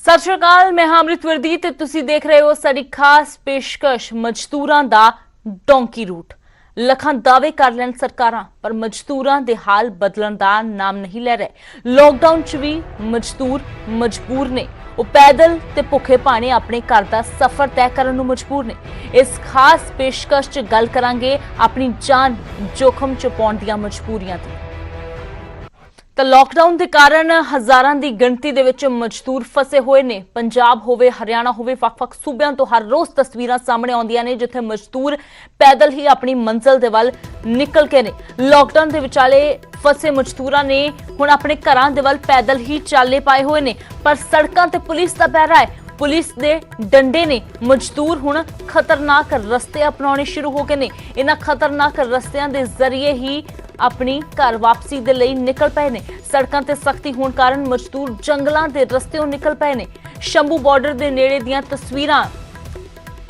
ਸਤਿ ਸ਼੍ਰੀ ਅਕਾਲ, मैं ਹਾਂ ਅਮ੍ਰਿਤਵਰਦੀਪ ਤੇ ਤੁਸੀਂ ਦੇਖ ਰਹੇ ਹੋ ਸਾਡੀ ਖਾਸ ਪੇਸ਼ਕਸ਼ ਮਜ਼ਦੂਰਾਂ ਦਾ ਡੋਂਕੀ रूट। ਲੱਖਾਂ ਦਾਅਵੇ ਕਰ ਲੈਣ ਸਰਕਾਰਾਂ, ਪਰ ਮਜ਼ਦੂਰਾਂ ਦੇ ਹਾਲ ਬਦਲਣ ਦਾ ਨਾਮ ਨਹੀਂ ਲੈ ਰਹੇ। ਲੋਕਡਾਊਨ 'ਚ ਵੀ ਮਜ਼ਦੂਰ ਮਜਬੂਰ ਨੇ। ਉਹ ਪੈਦਲ ਤੇ ਭੁੱਖੇ ਭਾਣੇ ਆਪਣੇ ਘਰ ਦਾ ਸਫ਼ਰ ਤੈਅ ਕਰਨ ਨੂੰ ਮਜਬੂਰ ਨੇ। ਇਸ ਖਾਸ ਪੇਸ਼ਕਸ਼ 'ਚ ਗੱਲ ਕਰਾਂਗੇ ਆਪਣੀ ਜਾਨ जोखम 'ਚ ਪਾਉਣ ਦੀਆਂ ਮਜਬੂਰੀਆਂ ਤੇ। ਤਾਂ लॉकडाउन के कारण हज़ारां की गिणती दे विच मजदूर फसे हुए ने। पंजाब होवे, हरियाणा होवे, वख-वख सूबियां तो हर रोज़ तस्वीरां सामने आउंदियां ने जिथे मजदूर पैदल ही अपनी मंजिल दे वल निकल के ने। लॉकडाउन के विचाले फसे मजदूरां ने हुण अपने घरां दे वल पैदल ही चाले पाए हुए ने, पर सड़कां ते पुलिस दा पहरा है। पुलिस दे डंडे ने। मजदूर हुण खतरनाक रस्ते अपनाने शुरू हो गए ने। इन्हां खतरनाक रस्तियां दे जरिए ही अपनी घर वापसी दे लई निकल पए ने। सड़कां ते सख्ती होण कारण मजदूर जंगलां दे रस्तेों निकल पए ने। शंभू बॉर्डर दे नेड़े दीयां तस्वीरां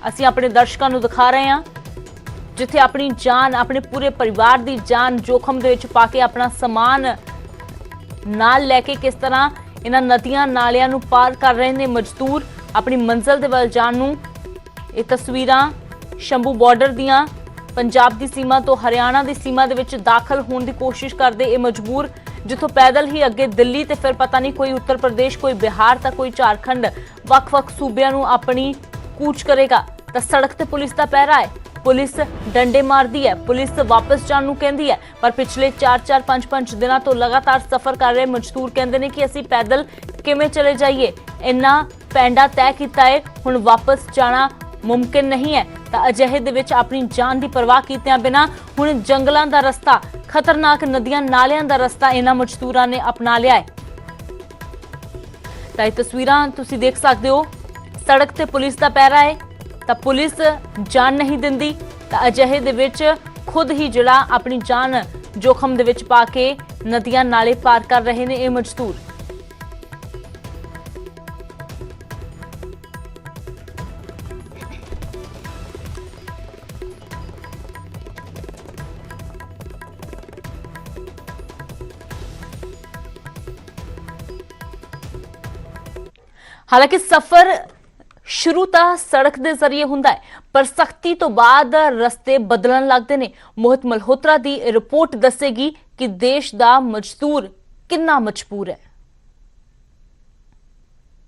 असीं अपने दर्शकां नूं दिखा रहे हां, जिथे अपनी जान, अपने पूरे परिवार दी जान जोखम दे विच पा के अपना समान नाल लैके किस तरह इन्हां नदियां नालियां नूं पार कर रहे ने मजदूर अपनी मंजिल दे वल जाण नूं। ये तस्वीरां शंभू बॉर्डर दीयां पंजाब की सीमा तो हरियाणा की सीमा दे विच दाखिल होने की कोशिश करते ये मजबूर, जिथों पैदल ही अगे दिल्ली ते फिर पता नहीं कोई उत्तर प्रदेश, कोई बिहार तो कोई झारखंड, वख-वख सूबियां नूं अपनी कूच करेगा। तो सड़क ते पुलिस का पहरा है। पुलिस डंडे मारदी है, पुलिस वापस जाण नूं कहंदी है, पर पिछले 4-4, 5-5 दिनों तो लगातार सफर कर रहे मजदूर कहंदे ने कि असीं पैदल किवें चले जाइए, इन्ना पैंडा तय कीता है, हुण वापस जाना मुमकिन नहीं है। तो अजिहे दे विच अपनी जान की परवाह कीतियां बिना हुण जंगलां दा रस्ता, खतरनाक नदियां नालियां दा रस्ता इन्हां मजदूरां ने अपना लिया है। तो ये तस्वीरां तुसीं देख सकदे हो, सड़क ते पुलिस दा पहरा है, तो पुलिस जान नहीं दिंदी। तो अजिहे दे विच खुद ही जिहड़ा अपनी जान जोखम दे विच पा के नदियां नाले पार कर रहे ने ये मजदूर। हालांकि सफर शुरू तो सड़क के जरिए हुंदा है, पर सख्ती तो बाद रस्ते बदलन लगते हैं। मोहित मल्होत्रा की रिपोर्ट दसेगी कि देश का मजदूर कितना मजबूर है।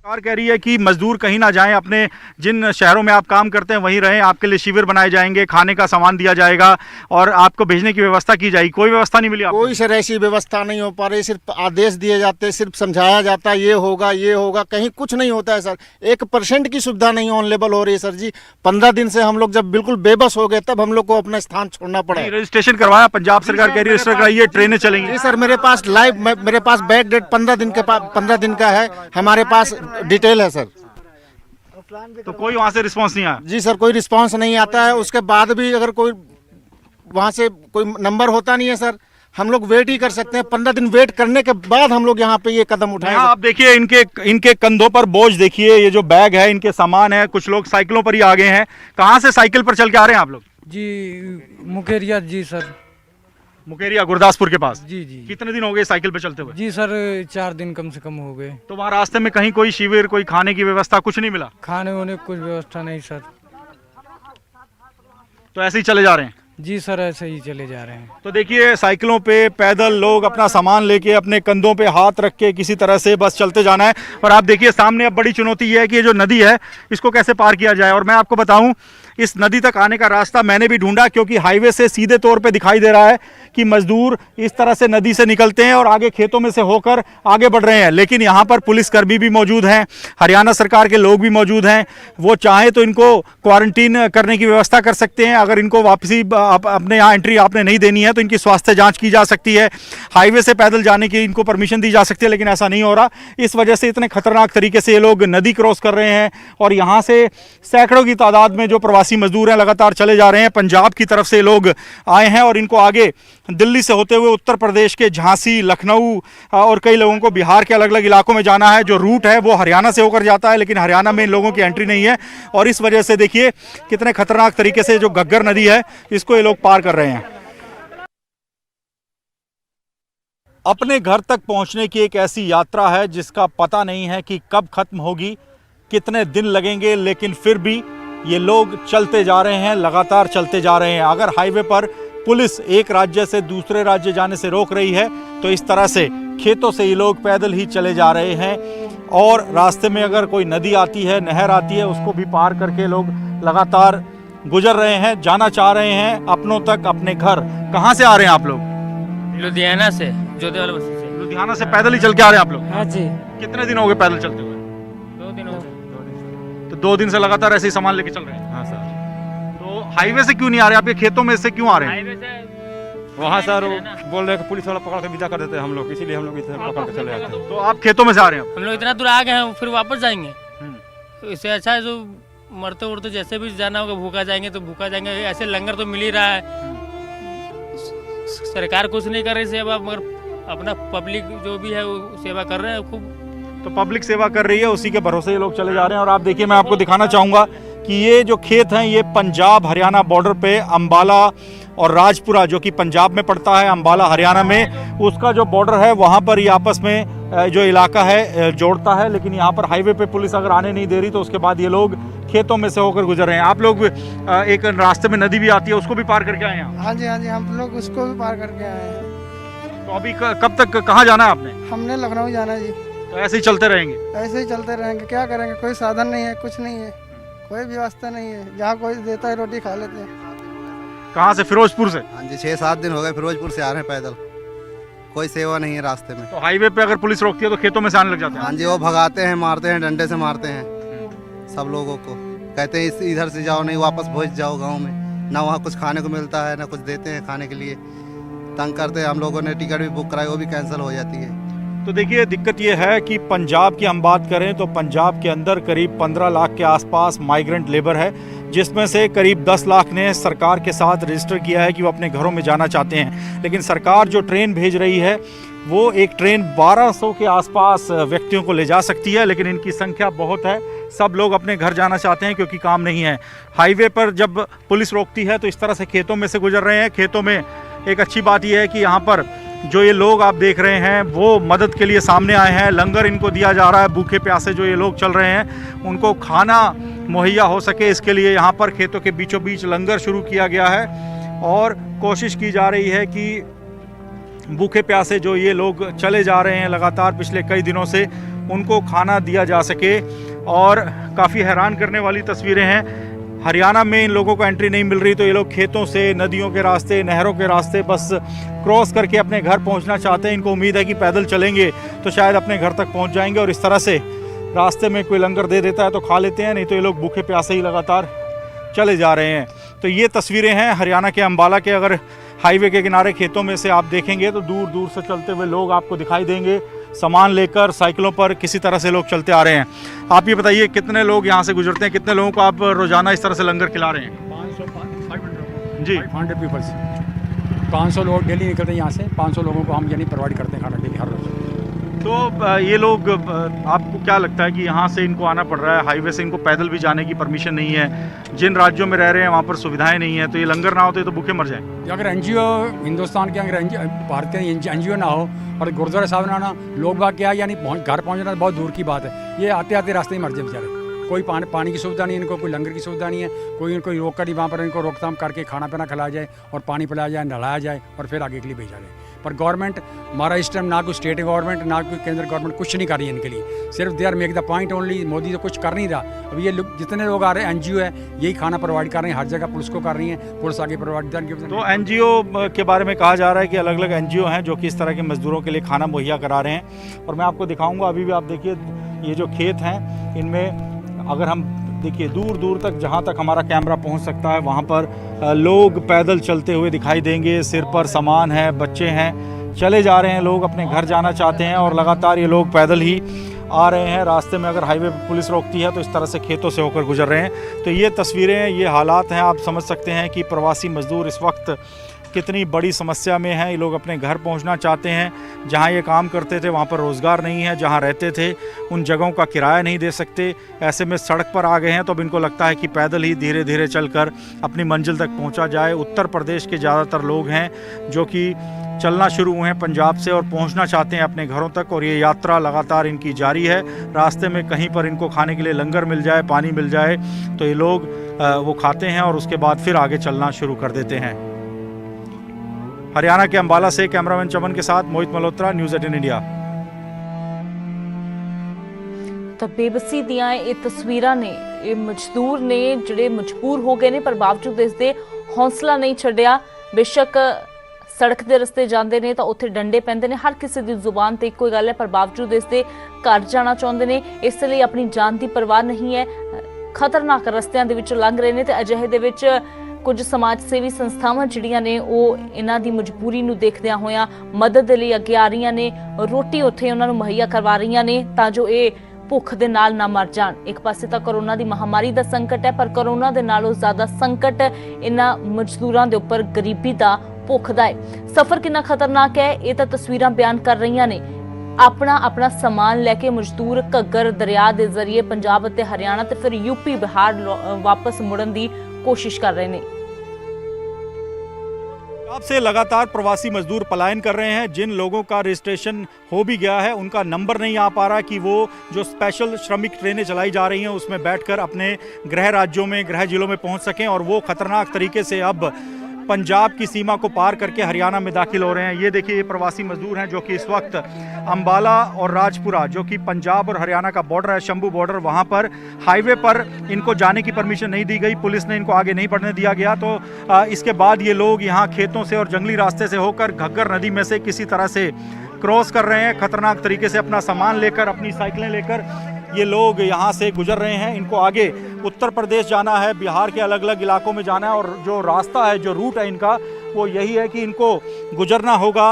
सरकार कह रही है कि मजदूर कहीं ना जाएं, अपने जिन शहरों में आप काम करते हैं वहीं रहें। आपके लिए शिविर बनाए जाएंगे, खाने का सामान दिया जाएगा और आपको भेजने की व्यवस्था की जाएगी। कोई व्यवस्था नहीं मिली आपको? कोई सर ऐसी व्यवस्था नहीं हो पा रही। सिर्फ आदेश दिए जाते, सिर्फ समझाया जाता है ये होगा ये होगा, कहीं कुछ नहीं होता है सर। 1% की सुविधा नहीं ऑन लेवल हो रही है सर जी। 15 दिन से हम लोग जब बिल्कुल बेबस हो गए तब हम लोग को अपना स्थान छोड़ना पड़ा। रजिस्ट्रेशन करवाया, पंजाब सरकार कह रही है रजिस्टर कराइए, ट्रेनें चलेंगी। जी सर, मेरे पास मेरे पास बैक डेट 15 दिन का है, हमारे पास डिटेल है सर। तो कोई वहां से रिस्पांस नहीं आया? जी सर, कोई रिस्पांस नहीं आता है। उसके बाद भी अगर कोई वहां से कोई नंबर होता नहीं है सर, हम लोग वेट ही कर सकते हैं। 15 दिन वेट करने के बाद हम लोग यहाँ पे ये कदम उठाए। आप देखिए इनके कंधों पर बोझ देखिए, ये जो बैग है, इनके सामान है। कुछ लोग साइकिलों पर ही आ गए हैं। कहाँ से साइकिल पर चल के आ रहे हैं आप लोग? जी मुकेरिया। जी सर, मुकेरिया गुरदासपुर के पास। जी जी। कितने दिन हो गए साइकिल पे चलते हुए? जी सर, 4 दिन कम से कम हो गए। तो वहाँ रास्ते में कहीं कोई शिविर, कोई खाने की व्यवस्था कुछ नहीं मिला? खाने होने कुछ व्यवस्था नहीं सर। तो ऐसे ही चले जा रहे हैं? जी सर, ऐसे ही चले जा रहे हैं। तो देखिए साइकिलों पे पैदल लोग अपना सामान लेके अपने कंधों पे हाथ रख के किसी तरह से बस चलते जाना है। और आप देखिए सामने अब बड़ी चुनौती ये है कि ये जो नदी है इसको कैसे पार किया जाए। और मैं आपको बताऊं, इस नदी तक आने का रास्ता मैंने भी ढूंढा, क्योंकि हाईवे से सीधे तौर पे दिखाई दे रहा है कि मजदूर इस तरह से नदी से निकलते हैं और आगे खेतों में से होकर आगे बढ़ रहे हैं। लेकिन यहाँ पर पुलिसकर्मी भी मौजूद हैं, हरियाणा सरकार के लोग भी मौजूद हैं। वो चाहे तो इनको क्वारंटीन करने की व्यवस्था कर सकते हैं। अगर इनको वापसी अपने यहाँ एंट्री आपने नहीं देनी है तो इनकी स्वास्थ्य जाँच की जा सकती है। हाईवे से पैदल जाने की इनको परमिशन दी जा सकती है, लेकिन ऐसा नहीं हो रहा। इस वजह से इतने खतरनाक तरीके से ये लोग नदी क्रॉस कर रहे हैं। और यहाँ से सैकड़ों की तादाद में जो प्रवासी मजदूर हैं लगातार चले जा रहे हैं। पंजाब की तरफ से लोग आए हैं और इनको आगे दिल्ली से होते हुए उत्तर प्रदेश के झांसी, लखनऊ और कई लोगों को बिहार के अलग अलग इलाकों में जाना है। जो रूट है वो हरियाणा से होकर जाता है, लेकिन हरियाणा में इन लोगों की एंट्री नहीं है। और इस वजह से देखिए कितने खतरनाक तरीके से जो घग्गर नदी है इसको ये लोग पार कर रहे हैं। अपने घर तक पहुंचने की एक ऐसी यात्रा है जिसका पता नहीं है कि कब खत्म होगी, कितने दिन लगेंगे, लेकिन फिर भी ये लोग चलते जा रहे हैं, लगातार चलते जा रहे हैं। अगर हाईवे पर पुलिस एक राज्य से दूसरे राज्य जाने से रोक रही है तो इस तरह से खेतों से ये लोग पैदल ही चले जा रहे हैं। और रास्ते में अगर कोई नदी आती है, नहर आती है, उसको भी पार करके लोग लगातार गुजर रहे हैं, जाना चाह रहे हैं अपनों तक, अपने घर। कहाँ से आ रहे हैं आप लोग? लुधियाना से, जोधेवाला बस्ती से। लुधियाना से पैदल ही चल के आ रहे हैं आप लोग? हाँ जी। कितने दिन हो गए पैदल चलते हुए? 2 दिन हो गए। तो 2 दिन से लगातार ऐसे ही सामान लेके चल रहे हैं? हाँ सर। तो हाईवे से क्यों नहीं आ रहे? आपके खेतों में से क्यों आ रहे हैं? हाईवे से वहाँ सर वो बोल रहे हैं कि पुलिस वाला पकड़ के विदा कर देते हैं हम लोग, इसीलिए हम लोग इधर पकड़ के चले जाते हैं। तो आप खेतों में से आ रहे हैं? हम लोग इतना दूर आ गए हैं, फिर वापस जाएंगे। हम्म। तो इससे अच्छा है जो मरते उड़ते जैसे भी जाना होगा, भूखा जाएंगे तो भूखा जाएंगे। ऐसे लंगर तो मिल ही रहा है, सरकार कुछ नहीं कर रही सेवा, मगर अपना पब्लिक जो भी है वो सेवा कर रहे हैं खूब। तो पब्लिक सेवा कर रही है, उसी के भरोसे ये लोग चले जा रहे हैं। और आप देखिए, मैं आपको दिखाना चाहूँगा कि ये जो खेत हैं ये पंजाब हरियाणा बॉर्डर पे अंबाला और राजपुरा, जो कि पंजाब में पड़ता है, अंबाला हरियाणा में, उसका जो बॉर्डर है वहाँ पर ये आपस में जो इलाका है जोड़ता है। लेकिन यहाँ पर हाईवे पे पुलिस अगर आने नहीं दे रही तो उसके बाद ये लोग खेतों में से होकर गुजर रहे हैं। आप लोग एक रास्ते में नदी भी आती है, उसको भी पार करके आए हैं? हाँ जी, हम लोग उसको भी पार करके आए हैं। तो अभी कब तक कहाँ जाना है आपने? हमने लखनऊ जाना है जी। तो ऐसे ही चलते रहेंगे? ऐसे ही चलते रहेंगे, क्या करेंगे, कोई साधन नहीं है, कुछ नहीं है, कोई व्यवस्था नहीं है। जहाँ कोई देता है रोटी खा लेते हैं। कहाँ से? फिरोजपुर से? हाँ जी, 6-7 दिन हो गए फिरोजपुर से आ रहे हैं पैदल, कोई सेवा नहीं है रास्ते में। तो हाईवे पे अगर पुलिस रोकती है तो खेतों में से आने लग जाते हैं? हाँ जी, वो भगाते हैं, मारते हैं, डंडे से मारते हैं सब लोगों को। कहते हैं इधर से जाओ, नहीं वापस पहुँच जाओ गाँव में। ना वहाँ कुछ खाने को मिलता है, ना कुछ देते हैं खाने के लिए। तंग करते हैं। हम लोगों ने टिकट भी बुक कराई, वो भी कैंसिल हो जाती है। तो देखिए, दिक्कत ये है कि पंजाब की हम बात करें तो पंजाब के अंदर करीब 15 लाख के आसपास माइग्रेंट लेबर है, जिसमें से करीब 10 लाख ने सरकार के साथ रजिस्टर किया है कि वो अपने घरों में जाना चाहते हैं। लेकिन सरकार जो ट्रेन भेज रही है वो एक ट्रेन 1200 के आसपास व्यक्तियों को ले जा सकती है, लेकिन इनकी संख्या बहुत है। सब लोग अपने घर जाना चाहते हैं क्योंकि काम नहीं है। हाईवे पर जब पुलिस रोकती है तो इस तरह से खेतों में से गुजर रहे हैं। खेतों में एक अच्छी बात यह है कि यहाँ पर जो ये लोग आप देख रहे हैं वो मदद के लिए सामने आए हैं। लंगर इनको दिया जा रहा है। भूखे प्यासे जो ये लोग चल रहे हैं उनको खाना मुहैया हो सके, इसके लिए यहाँ पर खेतों के बीचों बीच लंगर शुरू किया गया है और कोशिश की जा रही है कि भूखे प्यासे जो ये लोग चले जा रहे हैं लगातार पिछले कई दिनों से, उनको खाना दिया जा सके। और काफ़ी हैरान करने वाली तस्वीरें हैं। हरियाणा में इन लोगों को एंट्री नहीं मिल रही तो ये लोग खेतों से, नदियों के रास्ते, नहरों के रास्ते बस क्रॉस करके अपने घर पहुंचना चाहते हैं। इनको उम्मीद है कि पैदल चलेंगे तो शायद अपने घर तक पहुंच जाएंगे। और इस तरह से रास्ते में कोई लंगर दे देता है तो खा लेते हैं, नहीं तो ये लोग भूखे प्यासे ही लगातार चले जा रहे हैं। तो ये तस्वीरें हैं हरियाणा के अंबाला के। अगर हाईवे के किनारे खेतों में से आप देखेंगे तो दूर दूर से चलते हुए लोग आपको दिखाई देंगे, सामान लेकर साइकिलों पर किसी तरह से लोग चलते आ रहे हैं। आप ये बताइए, कितने लोग यहाँ से गुजरते हैं? कितने लोगों को आप रोजाना इस तरह से लंगर खिला रहे हैं? 500 जी। 500 पीपल्स, 500 लोग डेली निकलते हैं यहाँ से। 500 लोगों को हम यानी प्रोवाइड करते हैं खाना डेली, हर रोज। तो ये लोग, आपको क्या लगता है कि यहाँ से इनको आना पड़ रहा है, हाईवे से इनको पैदल भी जाने की परमिशन नहीं है, जिन राज्यों में रह रहे हैं वहाँ पर सुविधाएं नहीं है, तो ये लंगर ना होते तो भूखे मर जाएं? अगर एनजीओ हिंदुस्तान के, अगर भारत के एनजीओ ना हो और गुरुद्वारा साहब ना आना, लोग बाग क्या यानी घर पहुँचना बहुत दूर की बात है। ये आते आते रास्ते ही मर जाए बेचारे। कोई पानी की सुविधा नहीं है इनको, कोई लंगर की सुविधा नहीं है, कोई इनको रोक कर वहाँ पर इनको रोकथाम करके खाना पीना खिलाया जाए और पानी पिलाया जाए, नहलाया जाए और फिर आगे के लिए भेजा जाए। पर गवर्नमेंट हमारा इस टाइम ना कोई स्टेट गवर्नमेंट ना कोई केंद्र गवर्नमेंट कुछ नहीं कर रही है इनके लिए। सिर्फ they are make the point only. Modi तो कुछ कर नहीं रहा। अब ये लोग जितने लोग आ रहे हैं, एनजीओ है यही खाना प्रोवाइड कर रहे हैं, हर जगह पुलिस को कर रही है, पुलिस आगे प्रोवाइड। तो एनजीओ के बारे में कहा जा रहा है कि अलग अलग एनजीओ हैं जो कि इस तरह के मजदूरों के लिए खाना मुहैया करा रहे हैं। और मैं आपको दिखाऊंगा, अभी भी आप देखिए ये जो खेत हैं इनमें अगर हम देखिए दूर दूर तक, जहाँ तक हमारा कैमरा पहुँच सकता है वहाँ पर लोग पैदल चलते हुए दिखाई देंगे। सिर पर सामान है, बच्चे हैं, चले जा रहे हैं लोग, अपने घर जाना चाहते हैं और लगातार ये लोग पैदल ही आ रहे हैं। रास्ते में अगर हाईवे पर पुलिस रोकती है तो इस तरह से खेतों से होकर गुजर रहे हैं। तो ये तस्वीरें, ये हालात हैं, आप समझ सकते हैं कि प्रवासी मजदूर इस वक्त कितनी बड़ी समस्या में हैं। ये लोग अपने घर पहुंचना चाहते हैं। जहां ये काम करते थे वहां पर रोज़गार नहीं है, जहां रहते थे उन जगहों का किराया नहीं दे सकते। ऐसे में सड़क पर आ गए हैं तो अब इनको लगता है कि पैदल ही धीरे धीरे चलकर अपनी मंजिल तक पहुंचा जाए। उत्तर प्रदेश के ज़्यादातर लोग हैं जो कि चलना शुरू हुए हैं पंजाब से और पहुंचना चाहते हैं अपने घरों तक, और ये यात्रा लगातार इनकी जारी है। रास्ते में कहीं पर इनको खाने के लिए लंगर मिल जाए, पानी मिल जाए तो ये लोग वो खाते हैं और उसके बाद फिर आगे चलना शुरू कर देते हैं। हरियाणा के अंबाला से कैमरामैन चमन के साथ मोहित मल्होत्रा, न्यूज़ 18 इंडिया। ਤਾਂ ਬੇਬਸੀ ਦੀਆਂ ਇਹ ਤਸਵੀਰਾਂ ਨੇ, ਇਹ ਮਜ਼ਦੂਰ ਨੇ ਜਿਹੜੇ ਮਜਬੂਰ ਹੋ ਗਏ ਨੇ, ਪਰ ਬਾਵਜੂਦ ਇਸ ਦੇ ਹੌਸਲਾ ਨਹੀਂ ਛੱਡਿਆ। ਬੇਸ਼ੱਕ ਸੜਕ ਦੇ ਰਸਤੇ ਜਾਂਦੇ ਨੇ ਤਾਂ ਉੱਥੇ ਡੰਡੇ ਪੈਂਦੇ ਨੇ, ਹਰ ਕਿਸੇ ਦੀ ਜ਼ੁਬਾਨ ਤੇ ਇੱਕੋ ਹੀ ਗੱਲ ਹੈ, ਪਰ ਬਾਵਜੂਦ ਇਸ ਦੇ ਘਰ ਜਾਣਾ ਚਾਹੁੰਦੇ ਨੇ, ਇਸ ਲਈ ਆਪਣੀ ਜਾਨ ਦੀ ਪਰਵਾਹ ਨਹੀਂ ਹੈ। ਖਤਰਨਾਕ ਰਸਤਿਆਂ ਦੇ ਵਿੱਚੋਂ ਲੰਘ ਰਹੇ ਨੇ ਤੇ ਅਜਿਹੇ ਦੇ ਵਿੱਚ ਕੁਝ ਸਮਾਜ ਸੇਵੀ ਸੰਸਥਾਵਾਂ ਜਿਹੜੀਆਂ ਨੇ ਉਹ ਇਹਨਾਂ ਦੀ ਮਜਬੂਰੀ ਨੂੰ ਦੇਖਦਿਆਂ ਹੋਇਆਂ ਮਦਦ ਦੇ ਲਈ ਅੱਗੇ ਆ ਰਹੀਆਂ ਨੇ, ਰੋਟੀ ਉੱਥੇ ਉਹਨਾਂ ਨੂੰ ਮੁਹੱਈਆ ਕਰਵਾ ਰਹੀਆਂ ਨੇ ਤਾਂ ਜੋ ਇਹ ਭੁੱਖ ਦੇ ਨਾਲ ਨਾ ਮਰ ਜਾਣ। ਇੱਕ ਪਾਸੇ ਤਾਂ ਕਰੋਨਾ ਦੀ ਮਹਾਮਾਰੀ ਦਾ ਸੰਕਟ ਹੈ, ਪਰ ਕਰੋਨਾ ਦੇ ਨਾਲੋਂ ਜ਼ਿਆਦਾ ਸੰਕਟ ਇਹਨਾਂ ਮਜ਼ਦੂਰਾਂ ਦੇ ਉੱਪਰ ਗਰੀਬੀ ਦਾ, ਭੁੱਖ ਦਾ ਹੈ। ਸਫ਼ਰ ਕਿੰਨਾ ਖਤਰਨਾਕ ਹੈ ਇਹ ਤਾਂ ਤਸਵੀਰਾਂ ਬਿਆਨ ਕਰ ਰਹੀਆਂ ਨੇ। ਆਪਣਾ ਸਮਾਨ ਲੈ ਕੇ ਮਜ਼ਦੂਰ ਘੱਗਰ ਦਰਿਆ ਦੇ ਜ਼ਰੀਏ ਪੰਜਾਬ ਅਤੇ ਹਰਿਆਣਾ ਤੇ ਫਿਰ यूपी बिहार ਵਾਪਸ ਮੁੜਨ ਦੀ ਕੋਸ਼ਿਸ਼ ਕਰ ਰਹੇ ਨੇ। पंजाब से लगातार प्रवासी मजदूर पलायन कर रहे हैं। जिन लोगों का रजिस्ट्रेशन हो भी गया है उनका नंबर नहीं आ पा रहा कि वो जो स्पेशल श्रमिक ट्रेनें चलाई जा रही हैं उसमें बैठकर अपने गृह राज्यों में, गृह जिलों में पहुंच सकें, और वो खतरनाक तरीके से अब पंजाब की सीमा को पार करके हरियाणा में दाखिल हो रहे हैं। ये देखिए, ये प्रवासी मजदूर हैं जो कि इस वक्त अंबाला और राजपुरा, जो कि पंजाब और हरियाणा का बॉर्डर है, शंभू बॉर्डर, वहाँ पर हाईवे पर इनको जाने की परमिशन नहीं दी गई, पुलिस ने इनको आगे नहीं बढ़ने दिया गया। तो इसके बाद ये लोग यहाँ खेतों से और जंगली रास्ते से होकर घग्गर नदी में से किसी तरह से क्रॉस कर रहे हैं। खतरनाक तरीके से अपना सामान लेकर, अपनी साइकिलें लेकर ये लोग यहाँ से गुजर रहे हैं। इनको आगे उत्तर प्रदेश जाना है, बिहार के अलग अलग इलाकों में जाना है, और जो रास्ता है, जो रूट है इनका, वो यही है कि इनको गुजरना होगा,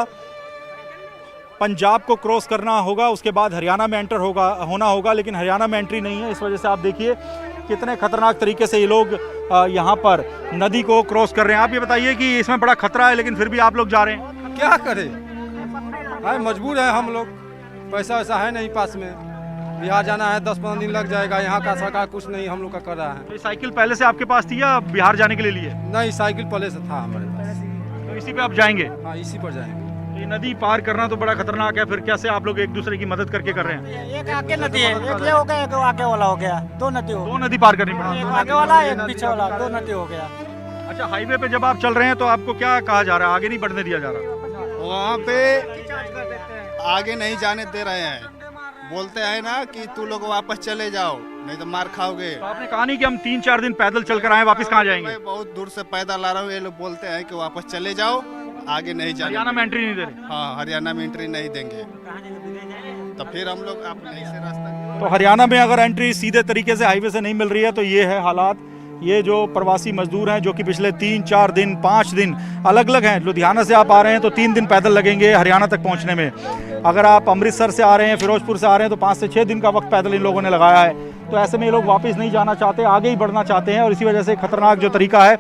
पंजाब को क्रॉस करना होगा, उसके बाद हरियाणा में एंटर होना होगा, लेकिन हरियाणा में एंट्री नहीं है। इस वजह से आप देखिए कितने खतरनाक तरीके से ये लोग यहाँ पर नदी को क्रॉस कर रहे हैं। आप ये बताइए कि इसमें बड़ा खतरा है, लेकिन फिर भी आप लोग जा रहे हैं, क्या करें? मजबूर है हम लोग, पैसा वैसा है नहीं पास में, बिहार जाना है 10-15 दिन लग जाएगा, यहाँ का सरकार कुछ नहीं हम लोग का कर रहा है। तो साइकिल पहले से आपके पास थी या बिहार जाने के लिए लिए? नहीं, साइकिल पहले से था हमारे पास। तो इसी पे आप जाएंगे? हाँ, इसी पर जाएंगे। ये नदी पार करना तो बड़ा खतरनाक है, फिर कैसे आप लोग एक दूसरे की मदद करके कर रहे हैं? एक आगे नदी है, एक ये हो गया, एक आगे वाला हो गया, दो नदी हो, दो नदी पार करनी पड़ी, एक आगे वाला एक पीछे वाला, दो नदी हो गया। अच्छा, हाईवे पे जब आप चल रहे हैं तो आपको क्या कहा जा रहा है, आगे नहीं बढ़ने दिया जा रहा? वहाँ पे आगे नहीं जाने दे रहे हैं, बोलते हैं ना कि तू लोग वापस चले जाओ नहीं तो मार खाओगे। तो आपने कहा नहीं कि हम 3-4 दिन पैदल चल कर आए, वापस कहाँ जाएंगे? मैं बहुत दूर से पैदल आ रहा हूँ, ये लोग बोलते हैं कि वापस चले जाओ, आगे नहीं जाने। हरियाणा में एंट्री नहीं दे रहे? हाँ, हरियाणा में एंट्री नहीं देंगे, तो फिर हम लोग अपने से रास्ता। तो हरियाणा में अगर एंट्री सीधे तरीके से हाईवे से नहीं मिल रही है तो ये है हालात। ये जो प्रवासी मजदूर हैं जो कि पिछले 3-4 दिन 5 दिन अलग अलग हैं, लुधियाना से आप आ रहे हैं तो 3 दिन पैदल लगेंगे हरियाणा तक पहुंचने में। अगर आप अमृतसर से आ रहे हैं, फिरोजपुर से आ रहे हैं तो 5 से 6 दिन का वक्त पैदल इन लोगों ने लगाया है। तो ऐसे में ये लोग वापस नहीं जाना चाहते, आगे ही बढ़ना चाहते हैं, और इसी वजह से खतरनाक जो तरीका है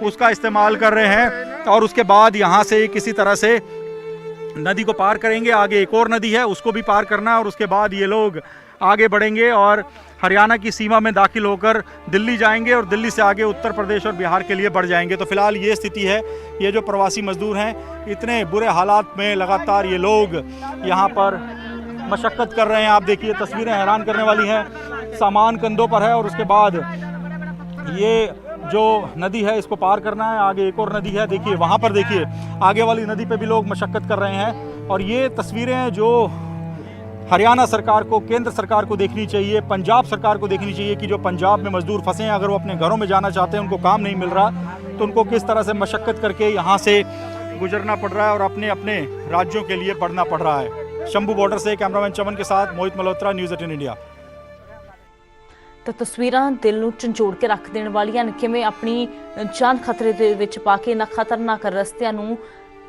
उसका इस्तेमाल कर रहे हैं। और उसके बाद यहाँ से किसी तरह से नदी को पार करेंगे, आगे एक और नदी है उसको भी पार करना है, और उसके बाद ये लोग आगे बढ़ेंगे और हरियाणा की सीमा में दाखिल होकर दिल्ली जाएंगे, और दिल्ली से आगे उत्तर प्रदेश और बिहार के लिए बढ़ जाएंगे। तो फिलहाल ये स्थिति है। ये जो प्रवासी मजदूर हैं, इतने बुरे हालात में लगातार ये लोग यहाँ पर मशक्क़त कर रहे हैं। आप देखिए, तस्वीरें हैरान करने वाली हैं। सामान कंधों पर है और उसके बाद ये जो नदी है इसको पार करना है, आगे एक और नदी है, देखिए वहाँ पर, देखिए आगे वाली नदी पे भी लोग मशक्क़त कर रहे हैं। और ये तस्वीरें जो हरियाणा सरकार को, केंद्र सरकार को देखनी चाहिए, पंजाब सरकार को देखनी चाहिए कि जो पंजाब में मजदूर फंसे हैं, अगर वो अपने घरों में जाना चाहते हैं, उनको काम नहीं मिल रहा, तो उनको किस तरह से मशक्क़त करके यहाँ से गुजरना पड़ रहा है और अपने अपने राज्यों के लिए बढ़ना पड़ रहा है। शंभू बॉर्डर से कैमरामैन चमन के साथ मोहित मल्होत्रा, न्यूज़ 18 इंडिया। ਤਾਂ ਤਸਵੀਰਾਂ ਦਿਲ ਨੂੰ ਝੰਜੋੜ ਕੇ ਰੱਖ ਦੇਣ ਵਾਲੀਆਂ ਨੇ। ਕਿਵੇਂ ਆਪਣੀ ਜਾਨ ਖਤਰੇ ਦੇ ਵਿੱਚ ਪਾ ਕੇ ਇਹਨਾਂ ਖਤਰਨਾਕ ਰਸਤਿਆਂ ਨੂੰ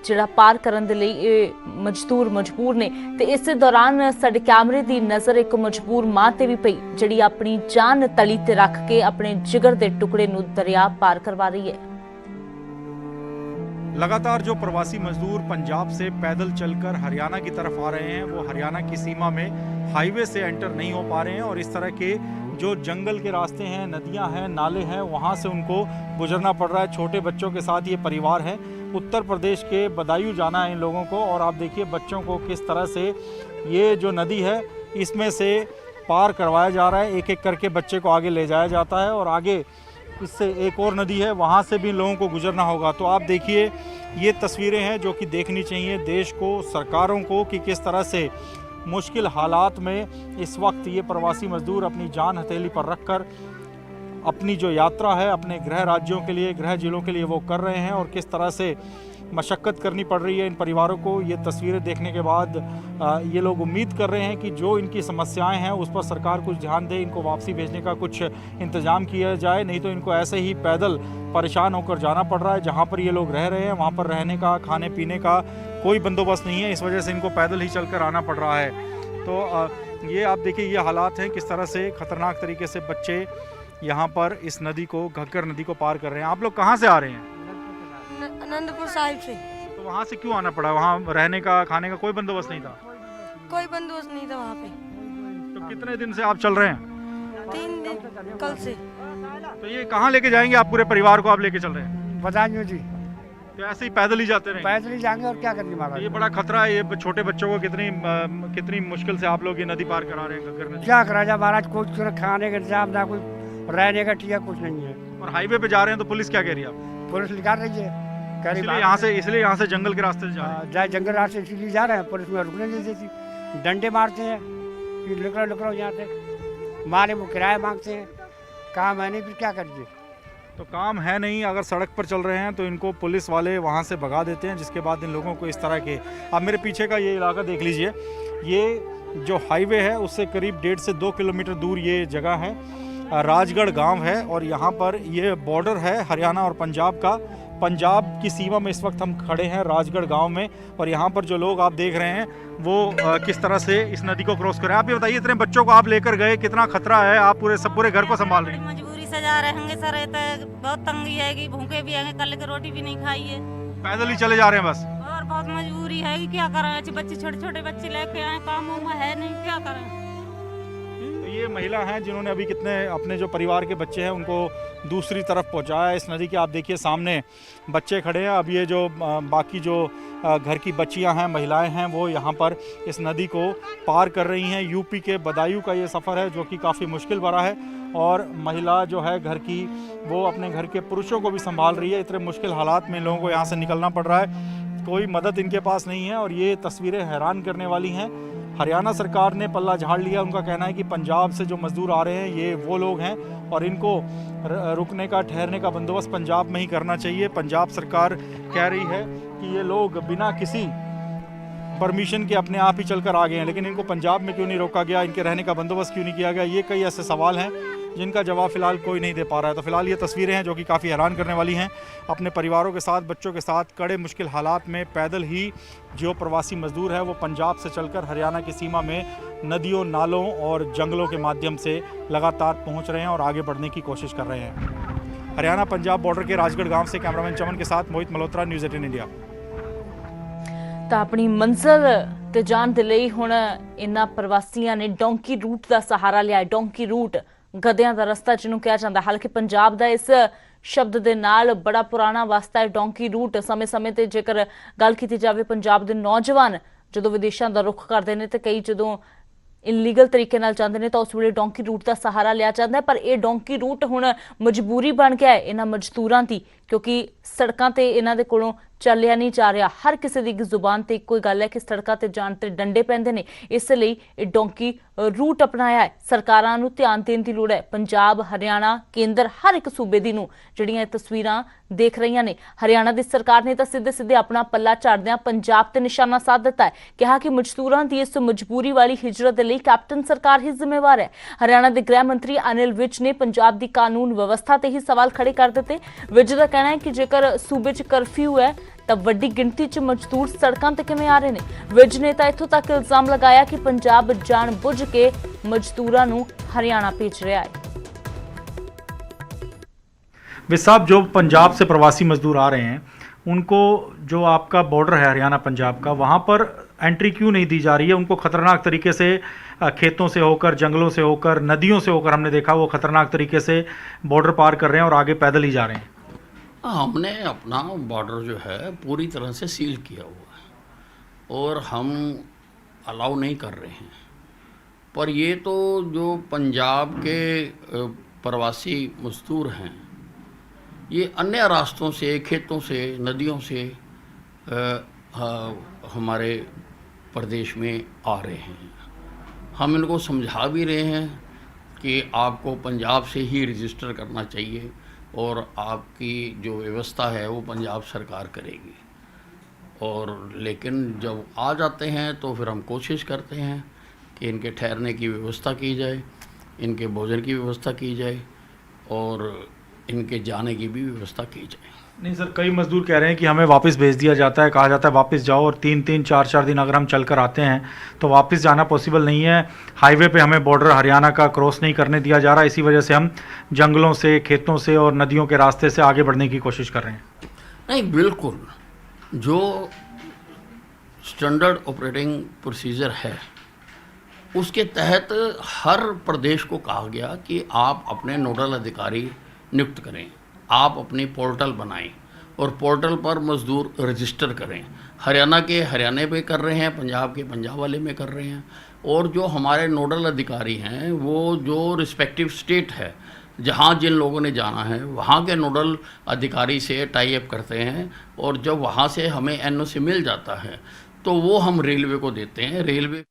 ਜਿਹੜਾ ਪਾਰ ਕਰਨ ਦੇ ਲਈ ਇਹ ਮਜ਼ਦੂਰ ਮਜਬੂਰ ਨੇ। ਤੇ ਇਸੇ ਦੌਰਾਨ ਸਾਡੇ ਕੈਮਰੇ ਦੀ ਨਜ਼ਰ ਇੱਕ ਮਜਬੂਰ ਮਾਂ ਤੇ ਵੀ ਪਈ, ਜਿਹੜੀ ਆਪਣੀ ਜਾਨ ਤਲੀ ਤੇ ਰੱਖ ਕੇ ਆਪਣੇ ਜਿਗਰ ਦੇ ਟੁਕੜੇ ਨੂੰ ਦਰਿਆ ਪਾਰ ਕਰਵਾ ਰਹੀ ਹੈ। लगातार जो प्रवासी मजदूर पंजाब से पैदल चलकर हरियाणा की तरफ आ रहे हैं, वो हरियाणा की सीमा में हाईवे से एंटर नहीं हो पा रहे हैं, और इस तरह के जो जंगल के रास्ते हैं, नदियां हैं, नाले हैं, वहां से उनको गुजरना पड़ रहा है। छोटे बच्चों के साथ ये परिवार है उत्तर प्रदेश के बदायूं जाना है इन लोगों को। और आप देखिए बच्चों को किस तरह से ये जो नदी है इसमें से पार करवाया जा रहा है। एक एक करके बच्चे को आगे ले जाया जाता है और आगे इससे एक और नदी है, वहाँ से भी लोगों को गुजरना होगा। तो आप देखिए ये तस्वीरें हैं जो कि देखनी चाहिए देश को, सरकारों को, कि किस तरह से मुश्किल हालात में इस वक्त ये प्रवासी मजदूर अपनी जान हथेली पर रखकर अपनी जो यात्रा है अपने गृह राज्यों के लिए, गृह जिलों के लिए वो कर रहे हैं और किस तरह से मशक्क़त करनी पड़ रही है इन परिवारों को। ये तस्वीरें देखने के बाद ये लोग उम्मीद कर रहे हैं कि जो इनकी समस्याएं हैं उस पर सरकार कुछ ध्यान दे, इनको वापसी भेजने का कुछ इंतज़ाम किया जाए, नहीं तो इनको ऐसे ही पैदल परेशान होकर जाना पड़ रहा है। जहाँ पर ये लोग रह रहे हैं वहाँ पर रहने का, खाने पीने का कोई बंदोबस्त नहीं है, इस वजह से इनको पैदल ही चलकर आना पड़ रहा है। तो ये आप देखिए ये हालात हैं, किस तरह से ख़तरनाक तरीके से बच्चे यहाँ पर इस नदी को, घग्गर नदी को पार कर रहे हैं। आप लोग कहाँ से आ रहे हैं? आनंदपुर साहिब से। तो वहाँ से क्यों आना पड़ा? वहाँ रहने का, खाने का कोई बंदोबस्त नहीं था? कोई बंदोबस्त नहीं था वहाँ पे। तो कितने दिन से आप चल रहे हैं? 3 दिन कल से। तो ये कहाँ लेके जाएंगे आप? पूरे परिवार को आप लेके चल रहे हैं? बदायूं जी। तो ऐसे ही पैदल ही जाते रहेंगे? पैदल ही जाएंगे और क्या करने वाला। तो ये बड़ा खतरा है, ये छोटे बच्चों को कितनी मुश्किल से आप लोग ये नदी पार करा रहे हैं, घग्गर नदी। क्या करा जाए महाराज, कुछ खाने का इंतजाम ना, कुछ रहने का टिया कुछ नहीं है। और हाईवे पे जा रहे हैं तो पुलिस क्या कह रही है? पुलिस निकाल रही है, इसलिए यहाँ से जंगल के रास्ते से जा रहे हैं। जाए जंगल रास्ते इसीलिए जा रहे हैं, पुलिस में रुकने नहीं देती, डंडे मारते हैं कि निकलो यहाँ से, मारे वो किराया मांगते हैं। काम है नहीं, फिर क्या करिए। तो काम है नहीं, अगर सड़क पर चल रहे हैं तो इनको पुलिस वाले वहाँ से भगा देते हैं, जिसके बाद इन लोगों को इस तरह के। आप मेरे पीछे का ये इलाका देख लीजिए, ये जो हाईवे है उससे करीब 1.5 से 2 किलोमीटर दूर ये जगह है, राजगढ़ गांव है। और यहाँ पर ये बॉर्डर है हरियाणा और पंजाब का। पंजाब की सीमा में इस वक्त हम खड़े हैं राजगढ़ गांव में, और यहाँ पर जो लोग आप देख रहे हैं वो किस तरह से इस नदी को क्रॉस कर रहे हैं। आप ये बताइए, इतने बच्चों को आप लेकर गए, कितना खतरा है? आप पूरे घर को संभाल रहे हैं? मजबूरी से जा रहे होंगे सर, तो बहुत तंगी है कि भूखे भी हैं, कल की रोटी भी नहीं खाई है, पैदल ही चले जा रहे हैं बस। और बहुत मजबूरी है कि क्या करें, बच्चे छोटे बच्चे लेके आए, काम वाम है नहीं, क्या करें। ये महिला हैं जिन्होंने अभी कितने अपने जो परिवार के बच्चे हैं उनको दूसरी तरफ पहुंचाया इस नदी के। आप देखिए सामने बच्चे खड़े हैं। अब ये जो बाकी जो घर की बच्चियां हैं, महिलाएं हैं, वो यहाँ पर इस नदी को पार कर रही हैं। यूपी के बदायूं का ये सफ़र है जो कि काफ़ी मुश्किल भरा है, और महिला जो है घर की, वो अपने घर के पुरुषों को भी संभाल रही है। इतने मुश्किल हालात में लोगों को यहाँ से निकलना पड़ रहा है, कोई मदद इनके पास नहीं है। और ये तस्वीरें हैरान करने वाली हैं। हरियाणा सरकार ने पल्ला झाड़ लिया। उनका कहना है कि पंजाब से जो मजदूर आ रहे हैं ये वो लोग हैं और इनको रुकने का, ठहरने का बंदोबस्त पंजाब में ही करना चाहिए। पंजाब सरकार कह रही है कि ये लोग बिना किसी परमिशन के अपने आप ही चलकर आ गए हैं, लेकिन इनको पंजाब में क्यों नहीं रोका गया, इनके रहने का बंदोबस्त क्यों नहीं किया गया? ये कई ऐसे सवाल हैं जिनका जवाब फिलहाल कोई नहीं दे पा रहा है। तो फिलहाल ये तस्वीरें हैं जो कि काफ़ी हैरान करने वाली हैं। अपने परिवारों के साथ, बच्चों के साथ कड़े मुश्किल हालात में पैदल ही जो प्रवासी मजदूर है वो पंजाब से चलकर हरियाणा की सीमा में नदियों, नालों और जंगलों के माध्यम से लगातार पहुँच रहे हैं और आगे बढ़ने की कोशिश कर रहे हैं। हरियाणा पंजाब बॉर्डर के राजगढ़ गाँव से कैमरामैन चमन के साथ मोहित मल्होत्रा, न्यूज़ 18 इंडिया। ਤਾਂ ਆਪਣੀ ਮੰਜ਼ਿਲ ਤੇ ਜਾਣ ਦੇ ਲਈ ਹੁਣ ਇਹਨਾਂ ਪ੍ਰਵਾਸੀਆਂ ਨੇ ਡੋਂਕੀ ਰੂਟ ਦਾ ਸਹਾਰਾ ਲਿਆ। ਡੋਂਕੀ ਰੂਟ ਗਧਿਆਂ ਦਾ ਰਸਤਾ ਜਿਹਨੂੰ ਕਿਹਾ ਜਾਂਦਾ। ਹਾਲਾਂਕਿ ਪੰਜਾਬ ਦਾ ਇਸ ਸ਼ਬਦ ਦੇ ਨਾਲ ਬੜਾ ਪੁਰਾਣਾ ਵਾਸਤਾ ਹੈ ਡੋਂਕੀ ਰੂਟ। ਸਮੇਂ-ਸਮੇਂ ਤੇ ਜੇਕਰ ਗੱਲ ਕੀਤੀ ਜਾਵੇ ਪੰਜਾਬ ਦੇ ਨੌਜਵਾਨ ਜਦੋਂ ਵਿਦੇਸ਼ਾਂ ਦਾ ਰੁਖ ਕਰਦੇ ਨੇ ਤੇ ਕਈ ਜਦੋਂ ਇਲੀਗਲ ਤਰੀਕੇ ਨਾਲ ਜਾਂਦੇ ਨੇ ਤਾਂ ਉਸ ਵੇਲੇ ਡੋਂਕੀ ਰੂਟ ਦਾ ਸਹਾਰਾ ਲਿਆ ਜਾਂਦਾ ਹੈ। ਪਰ ਇਹ ਡੋਂਕੀ ਰੂਟ ਹੁਣ ਮਜਬੂਰੀ ਬਣ ਗਿਆ ਹੈ ਇਹਨਾਂ ਮਜ਼ਦੂਰਾਂ ਦੀ, ਕਿਉਂਕਿ ਸੜਕਾਂ ਤੇ ਇਹਨਾਂ ਦੇ ਕੋਲੋਂ ਚੱਲਿਆ ਨਹੀਂ ਜਾ ਰਿਹਾ। ਹਰ ਕਿਸੇ ਦੀ ਜ਼ੁਬਾਨ ਤੇ ਇੱਕੋ ਹੀ ਗੱਲ ਹੈ ਕਿ ਸੜਕਾਂ ਤੇ ਜਾਣ ਤੇ ਡੰਡੇ ਪੈਂਦੇ ਨੇ। ਇਸ ਲਈ ਇਹ ਡੋਂਕੀ ਰੂਟ ਅਪਣਾਇਆ ਹੈ। ਸਰਕਾਰਾਂ ਨੂੰ ਧਿਆਨ ਦੇਣ ਦੀ ਲੋੜ ਹੈ। ਪੰਜਾਬ, ਹਰਿਆਣਾ, ਕੇਂਦਰ ਹਰ ਇੱਕ ਸੂਬੇ ਦੀ ਨੂੰ ਜਿਹੜੀਆਂ ਇਹ ਤਸਵੀਰਾਂ ਦੇਖ ਰਹੀਆਂ ਨੇ। ਹਰਿਆਣਾ ਦੀ ਸਰਕਾਰ ਨੇ ਤਾਂ ਸਿੱਧੇ ਆਪਣਾ ਪੱਲਾ ਝਾੜਦਿਆਂ ਪੰਜਾਬ ਤੇ ਨਿਸ਼ਾਨਾ ਸਾਧ ਦਿੱਤਾ ਹੈ। ਕਿਹਾ ਕਿ ਮਜ਼ਦੂਰਾਂ ਦੀ ਇਸ ਮਜਬੂਰੀ ਵਾਲੀ ਹਿਜਰਤ ਦੇ ਲਈ ਕੈਪਟਨ ਸਰਕਾਰ ਹੀ ਜ਼ਿੰਮੇਵਾਰ ਹੈ। ਹਰਿਆਣਾ ਦੇ ਗ੍ਰਹਿ ਮੰਤਰੀ ਅਨਿਲ ਵਿਜ ਨੇ ਪੰਜਾਬ ਦੀ ਕਾਨੂੰਨ ਵਿਵਸਥਾ ਤੇ ਹੀ ਸਵਾਲ ਖੜੇ ਕਰ ਦਿੱਤੇ। ਵਿਜ ਦਾ ਕਹਿਣਾ ਹੈ ਕਿ ਜੇਕਰ ਸੂਬੇ 'ਚ ਕਰਫਿਊ ਹੈ ਤਾਂ ਵੱਡੀ ਗਿਣਤੀ 'ਚ ਮਜ਼ਦੂਰ ਸੜਕਾਂ ਤੇ ਕਿਵੇਂ ਆ ਰਹੇ ਨੇ। ਵਿਜ ਨੇ ਤਾਂ ਇੱਥੋਂ ਤੱਕ ਇਲਜ਼ਾਮ ਲਗਾਇਆ ਕਿ ਪੰਜਾਬ ਜਾਣਬੁੱਝ ਕੇ ਮਜ਼ਦੂਰਾਂ ਨੂੰ हरियाणा भेज रहा है। वे साहब, जो पंजाब से प्रवासी मजदूर आ रहे हैं उनको जो आपका बॉर्डर है हरियाणा पंजाब का, वहाँ पर एंट्री क्यों नहीं दी जा रही है? उनको खतरनाक तरीके से खेतों से होकर, जंगलों से होकर, नदियों से होकर हमने देखा वो खतरनाक तरीके से बॉर्डर पार कर रहे हैं और आगे पैदल ही जा रहे हैं। हमने अपना बॉर्डर जो है पूरी तरह से सील किया हुआ है और हम अलाउ नहीं कर रहे हैं। पर ये तो जो पंजाब के प्रवासी मजदूर हैं, ये अन्य रास्तों से, खेतों से, नदियों से हमारे प्रदेश में आ रहे हैं। हम इनको समझा भी रहे हैं कि आपको पंजाब से ही रजिस्टर करना चाहिए और आपकी जो व्यवस्था है वो पंजाब सरकार करेगी। और लेकिन जब आ जाते हैं तो फिर हम कोशिश करते हैं कि इनके ठहरने की व्यवस्था की जाए, इनके भोजन की व्यवस्था की जाए और इनके जाने की भी व्यवस्था की जाए। नहीं सर, कई मजदूर कह रहे हैं कि हमें वापस भेज दिया जाता है, कहा जाता है वापस जाओ, और 3-3, 4-4 दिन अगर हम चल कर आते हैं तो वापस जाना पॉसिबल नहीं है। हाईवे पे हमें बॉर्डर हरियाणा का क्रॉस नहीं करने दिया जा रहा, इसी वजह से हम जंगलों से, खेतों से और नदियों के रास्ते से आगे बढ़ने की कोशिश कर रहे हैं। नहीं, बिल्कुल जो स्टैंडर्ड ऑपरेटिंग प्रोसीजर है उसके तहत हर प्रदेश को कहा गया कि आप अपने नोडल अधिकारी नियुक्त करें, आप अपनी पोर्टल बनाएं और पोर्टल पर मजदूर रजिस्टर करें। हरियाणा के हरियाणा पे कर रहे हैं, पंजाब के पंजाब वाले में कर रहे हैं, और जो हमारे नोडल अधिकारी हैं वो जो रिस्पेक्टिव स्टेट है जहाँ जिन लोगों ने जाना है वहाँ के नोडल अधिकारी से टाई अप करते हैं, और जब वहाँ से हमें NOC मिल जाता है तो वो हम रेलवे को देते हैं। रेलवे